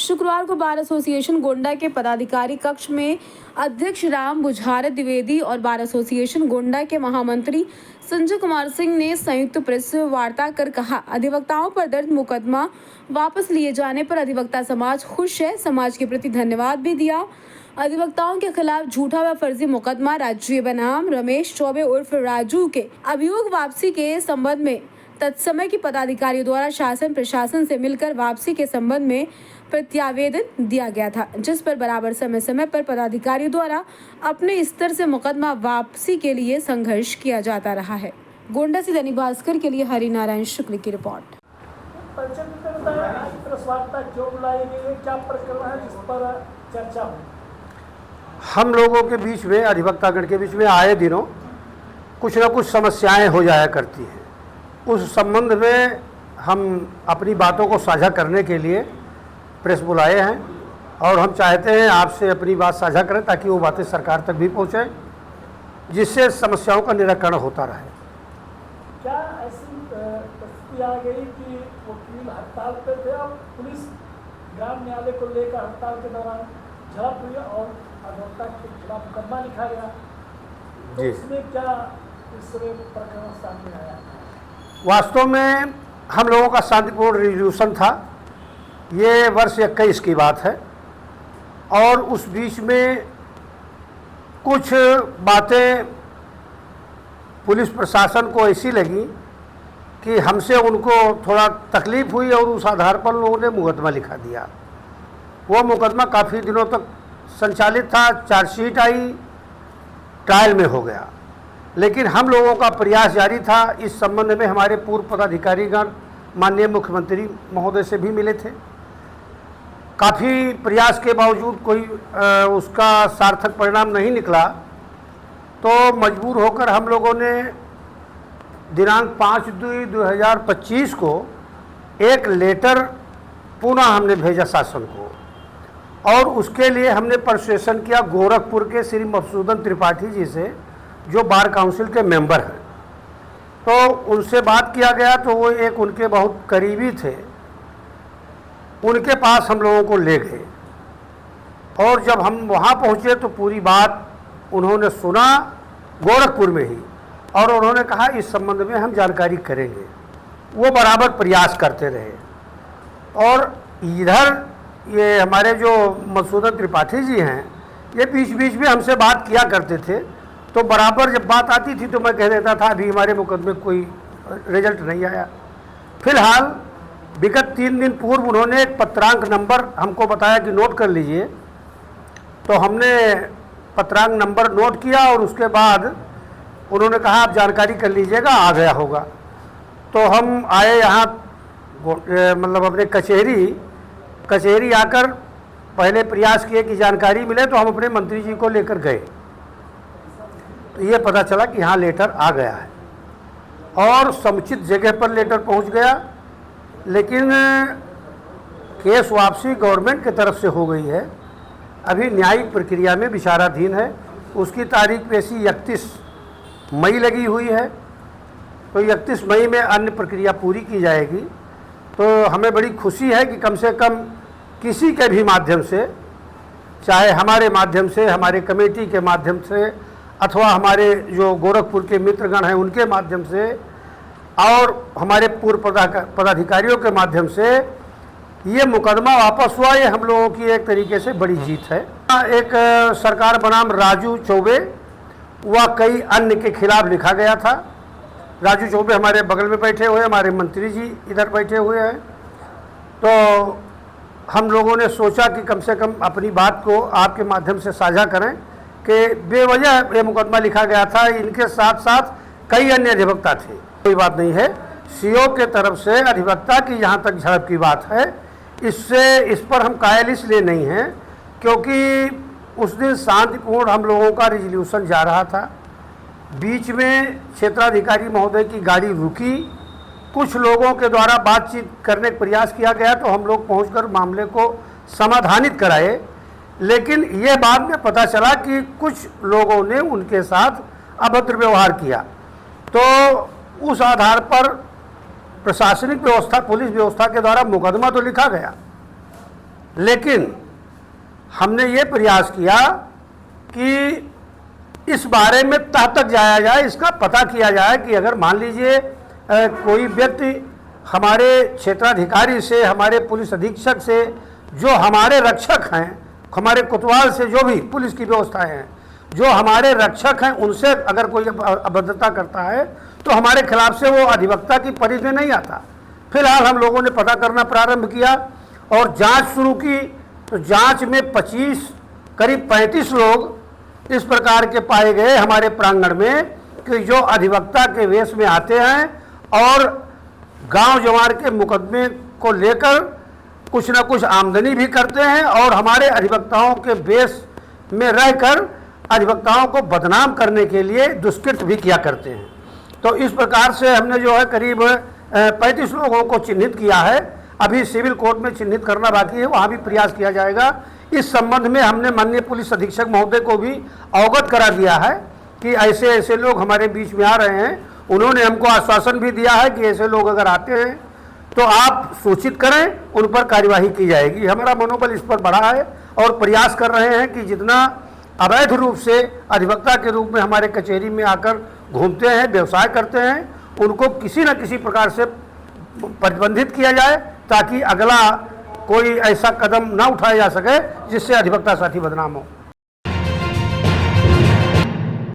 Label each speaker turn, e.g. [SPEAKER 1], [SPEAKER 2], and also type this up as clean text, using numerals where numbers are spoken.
[SPEAKER 1] शुक्रवार को bar association Gonda के पदाधिकारी कक्ष में अध्यक्ष राम बुझारत द्विवेदी और बार एसोसिएशन गोंडा के महामंत्री संजय कुमार सिंह ने संयुक्त प्रेस वार्ता कर कहा, अधिवक्ताओं पर दर्ज मुकदमा वापस लिए जाने पर अधिवक्ता समाज खुश है। समाज के प्रति धन्यवाद भी दिया। अधिवक्ताओं के खिलाफ झूठा व फर्जी मुकदमा राज्य बनाम रमेश चौबे उर्फ राजू के अभियोग वापसी के संबंध में तत्समय की पदाधिकारियों द्वारा शासन प्रशासन से मिलकर वापसी के संबंध में प्रत्यावेदन दिया गया था, जिस पर बराबर समय पर पदाधिकारियों द्वारा अपने स्तर से मुकदमा वापसी के लिए संघर्ष किया जाता रहा है। गोंडा से दैनिक भास्कर के लिए हरिनारायण शुक्ल की रिपोर्ट।
[SPEAKER 2] हम लोगों के बीच में, अधिवक्तागण के बीच में आए दिनों कुछ न कुछ समस्याएं हो जाया करती हैं। उस संबंध में हम अपनी बातों को साझा करने के लिए प्रेस बुलाए हैं और हम चाहते हैं आपसे अपनी बात साझा करें ताकि वो बातें सरकार तक भी पहुँचे, जिससे समस्याओं का निराकरण होता रहे।
[SPEAKER 3] क्या ऐसी परिस्थिति आ गई कि वकील हड़ताल पे थे और पुलिस ग्राम न्यायालय को लेकर हड़ताल के दौरान झड़प हुई और अधिवक्ता के खिलाफ मुकदमा लिखा गया, तो इसमें क्या इस प्रकरण सामने आया?
[SPEAKER 2] वास्तव में हम लोगों का शांतिपूर्ण रिजोल्यूशन था। ये वर्ष 21 की बात है और उस बीच में कुछ बातें पुलिस प्रशासन को ऐसी लगी कि हमसे उनको थोड़ा तकलीफ हुई और उस आधार पर लोगों ने मुकदमा लिखा दिया। वो मुकदमा काफ़ी दिनों तक संचालित था, चार्जशीट आई, ट्रायल में हो गया, लेकिन हम लोगों का प्रयास जारी था। इस संबंध में हमारे पूर्व पदाधिकारीगण माननीय मुख्यमंत्री महोदय से भी मिले थे। काफ़ी प्रयास के बावजूद कोई उसका सार्थक परिणाम नहीं निकला, तो मजबूर होकर हम लोगों ने दिनांक 5/2/2025 को एक लेटर पुनः हमने भेजा शासन को और उसके लिए हमने परसुएशन किया गोरखपुर के श्री मधुसूदन त्रिपाठी जी से, जो बार काउंसिल के मेंबर हैं। तो उनसे बात किया गया तो वो एक उनके बहुत करीबी थे, उनके पास हम लोगों को ले गए और जब हम वहाँ पहुँचे तो पूरी बात उन्होंने सुना गोरखपुर में ही, और उन्होंने कहा इस संबंध में हम जानकारी करेंगे। वो बराबर प्रयास करते रहे और इधर ये हमारे जो मधुसूदन त्रिपाठी जी हैं, ये बीच बीच में हमसे बात किया करते थे। तो बराबर जब बात आती थी तो मैं कह देता था अभी हमारे मुकदमे कोई रिजल्ट नहीं आया। फिलहाल विगत 3 दिन पूर्व उन्होंने एक पत्रांक नंबर हमको बताया कि नोट कर लीजिए, तो हमने पत्रांक नंबर नोट किया और उसके बाद उन्होंने कहा आप जानकारी कर लीजिएगा, आ गया होगा। तो हम आए यहाँ मतलब अपने कचहरी आकर पहले प्रयास किए कि जानकारी मिले, तो हम अपने मंत्री जी को लेकर गए तो ये पता चला कि हाँ लेटर आ गया है और समुचित जगह पर लेटर पहुंच गया, लेकिन केस वापसी गवर्नमेंट की तरफ से हो गई है। अभी न्यायिक प्रक्रिया में विचाराधीन है। उसकी तारीख पेशी 31 मई लगी हुई है, तो 31 मई में अन्य प्रक्रिया पूरी की जाएगी। तो हमें बड़ी खुशी है कि कम से कम किसी के भी माध्यम से, चाहे हमारे माध्यम से, हमारे कमेटी के माध्यम से अथवा हमारे जो गोरखपुर के मित्रगण हैं उनके माध्यम से और हमारे पूर्व पदाधिकारियों के माध्यम से ये मुकदमा वापस हुआ। ये हम लोगों की एक तरीके से बड़ी जीत है। एक सरकार बनाम राजू चौबे व कई अन्य के खिलाफ लिखा गया था। राजू चौबे हमारे बगल में बैठे हुए, हमारे मंत्री जी इधर बैठे हुए हैं। तो हम लोगों ने सोचा कि कम से कम अपनी बात को आपके माध्यम से साझा करें कि बेवजह ये मुकदमा लिखा गया था। इनके साथ साथ कई अन्य अधिवक्ता थे। कोई बात नहीं है, सीओ के तरफ से अधिवक्ता की जहाँ तक झड़प की बात है, इस पर हम कायल इसलिए नहीं हैं क्योंकि उस दिन शांतिपूर्ण हम लोगों का रिजोल्यूशन जा रहा था। बीच में क्षेत्राधिकारी महोदय की गाड़ी रुकी, कुछ लोगों के द्वारा बातचीत करने का प्रयास किया गया तो हम लोग पहुंचकर मामले को समाधानित कराए, लेकिन ये बाद में पता चला कि कुछ लोगों ने उनके साथ अभद्र व्यवहार किया। तो उस आधार पर प्रशासनिक व्यवस्था, पुलिस व्यवस्था के द्वारा मुकदमा तो लिखा गया, लेकिन हमने ये प्रयास किया कि इस बारे में तह तक जाया जाए, इसका पता किया जाए कि अगर मान लीजिए कोई व्यक्ति हमारे क्षेत्राधिकारी से, हमारे पुलिस अधीक्षक से, जो हमारे रक्षक हैं, हमारे कोतवाल से, जो भी पुलिस की व्यवस्थाएं हैं, जो हमारे रक्षक हैं, उनसे अगर कोई अभद्रता करता है तो हमारे खिलाफ से वो अधिवक्ता की परिधि में नहीं आता। फिलहाल हम लोगों ने पता करना प्रारंभ किया और जांच शुरू की, तो जांच में करीब 35 लोग इस प्रकार के पाए गए हमारे प्रांगण में कि जो अधिवक्ता के वेश में आते हैं और गांव जवार के मुकदमे को लेकर कुछ ना कुछ आमदनी भी करते हैं और हमारे अधिवक्ताओं के वेश में रहकर अधिवक्ताओं को बदनाम करने के लिए दुष्कृत्य भी किया करते हैं। तो इस प्रकार से हमने जो है करीब 35 लोगों को चिन्हित किया है। अभी सिविल कोर्ट में चिन्हित करना बाकी है, वहाँ भी प्रयास किया जाएगा। इस संबंध में हमने माननीय पुलिस अधीक्षक महोदय को भी अवगत करा दिया है कि ऐसे ऐसे लोग हमारे बीच में आ रहे हैं। उन्होंने हमको आश्वासन भी दिया है कि ऐसे लोग अगर आते हैं तो आप सूचित करें, उन पर कार्यवाही की जाएगी। हमारा मनोबल इस पर बढ़ा है और प्रयास कर रहे हैं कि जितना अवैध रूप से अधिवक्ता के रूप में हमारे कचहरी में आकर घूमते हैं, व्यवसाय करते हैं, उनको किसी न किसी प्रकार से प्रतिबंधित किया जाए ताकि अगला कोई ऐसा कदम ना उठाया जा सके जिससे अधिवक्ता साथी बदनाम हो।